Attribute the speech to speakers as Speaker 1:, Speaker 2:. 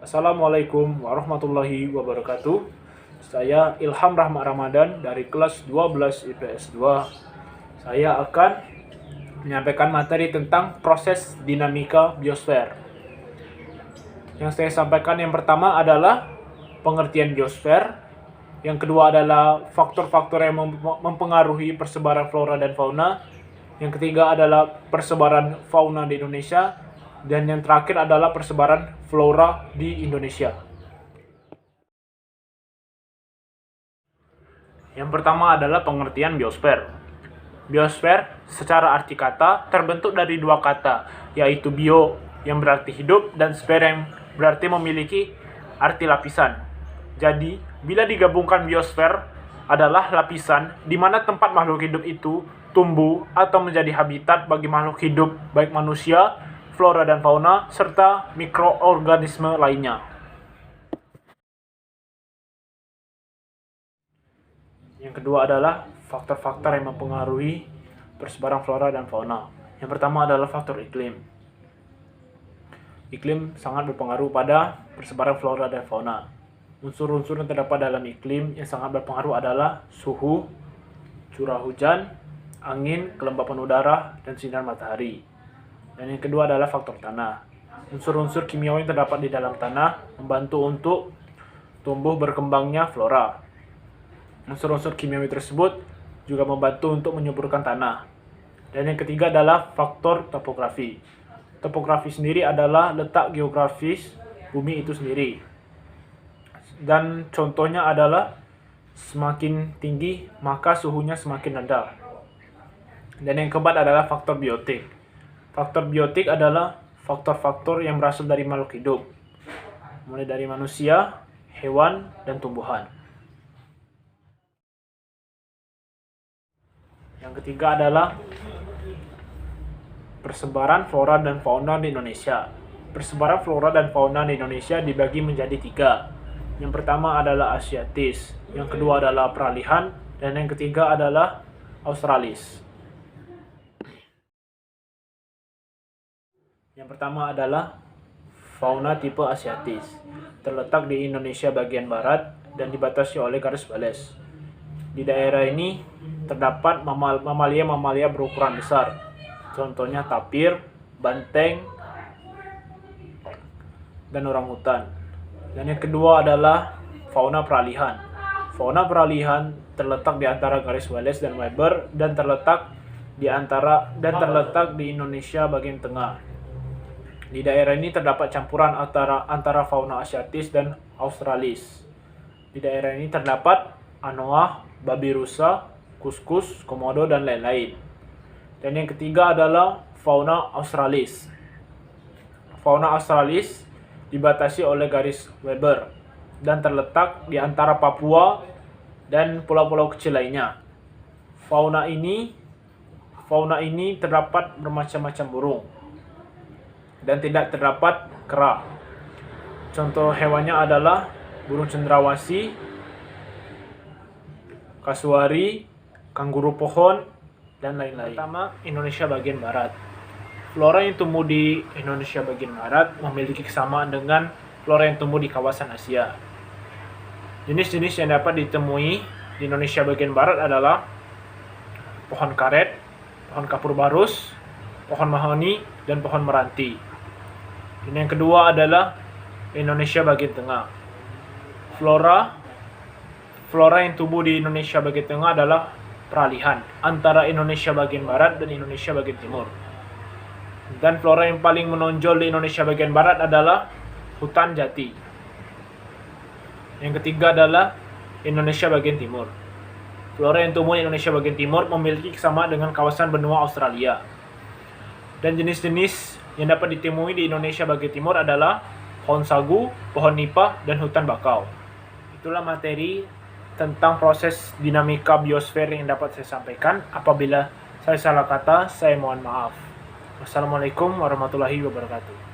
Speaker 1: Assalamualaikum warahmatullahi wabarakatuh. Saya Ilham Rahmat Ramadan dari kelas 12 IPS 2. Saya akan menyampaikan materi tentang proses dinamika biosfer. Yang saya sampaikan yang pertama adalah pengertian biosfer. Yang kedua adalah faktor-faktor yang mempengaruhi persebaran flora dan fauna. Yang ketiga adalah persebaran fauna di Indonesia. Dan yang terakhir adalah persebaran flora di Indonesia. Yang pertama adalah pengertian biosfer. Biosfer secara arti kata terbentuk dari dua kata, yaitu bio yang berarti hidup dan sfer yang berarti memiliki arti lapisan. Jadi, bila digabungkan biosfer adalah lapisan di mana tempat makhluk hidup itu tumbuh atau menjadi habitat bagi makhluk hidup baik manusia, flora dan fauna, serta mikroorganisme lainnya. Yang kedua adalah faktor-faktor yang mempengaruhi persebaran flora dan fauna. Yang pertama adalah faktor iklim. Iklim sangat berpengaruh pada persebaran flora dan fauna. Unsur-unsur yang terdapat dalam iklim yang sangat berpengaruh adalah suhu, curah hujan, angin, kelembapan udara, dan sinar matahari. Dan yang kedua adalah faktor tanah. Unsur-unsur kimiawi yang terdapat di dalam tanah membantu untuk tumbuh berkembangnya flora. Unsur-unsur kimiawi tersebut juga membantu untuk menyuburkan tanah. Dan yang ketiga adalah faktor topografi. Topografi sendiri adalah letak geografis bumi itu sendiri. Dan contohnya adalah semakin tinggi maka suhunya semakin rendah. Dan yang keempat adalah faktor biotik. Faktor biotik adalah faktor-faktor yang berasal dari makhluk hidup, mulai dari manusia, hewan, dan tumbuhan. Yang ketiga adalah persebaran flora dan fauna di Indonesia. Persebaran flora dan fauna di Indonesia dibagi menjadi tiga. Yang pertama adalah Asiatis, yang kedua adalah peralihan, dan yang ketiga adalah Australis. Yang pertama adalah fauna tipe Asiatis, terletak di Indonesia bagian barat dan dibatasi oleh garis balas. Di daerah ini terdapat mamalia-mamalia berukuran besar, contohnya tapir, banteng, dan orangutan. Dan yang kedua adalah fauna peralihan. Fauna peralihan terletak di antara garis balas dan Weber dan terletak di Indonesia bagian tengah. Di daerah ini terdapat campuran antara fauna Asiatis dan Australis. Di daerah ini terdapat anoa, babi rusa, kuskus, komodo, dan lain-lain. Dan yang ketiga adalah fauna Australis. Fauna Australis dibatasi oleh garis Weber dan terletak di antara Papua dan pulau-pulau kecil lainnya. Fauna ini terdapat bermacam-macam burung dan tidak terdapat kera. Contoh hewannya adalah burung cendrawasih, kasuari, kanguru pohon, dan lain-lain. Pertama, Indonesia bagian barat. Flora yang tumbuh di Indonesia bagian barat memiliki kesamaan dengan flora yang tumbuh di kawasan Asia. Jenis-jenis yang dapat ditemui di Indonesia bagian barat adalah pohon karet, pohon kapur barus, pohon mahoni, dan pohon meranti. Dan yang kedua adalah Indonesia bagian tengah. Flora yang tumbuh di Indonesia bagian tengah adalah peralihan antara Indonesia bagian barat dan Indonesia bagian timur. Dan flora yang paling menonjol di Indonesia bagian barat adalah hutan jati. Yang ketiga adalah Indonesia bagian timur. Flora yang tumbuh di Indonesia bagian timur memiliki kesamaan dengan kawasan benua Australia. Dan jenis-jenis yang dapat ditemui di Indonesia bagian timur adalah pohon sagu, pohon nipah, dan hutan bakau. Itulah materi tentang proses dinamika biosfer yang dapat saya sampaikan. Apabila saya salah kata, saya mohon maaf. Wassalamualaikum warahmatullahi wabarakatuh.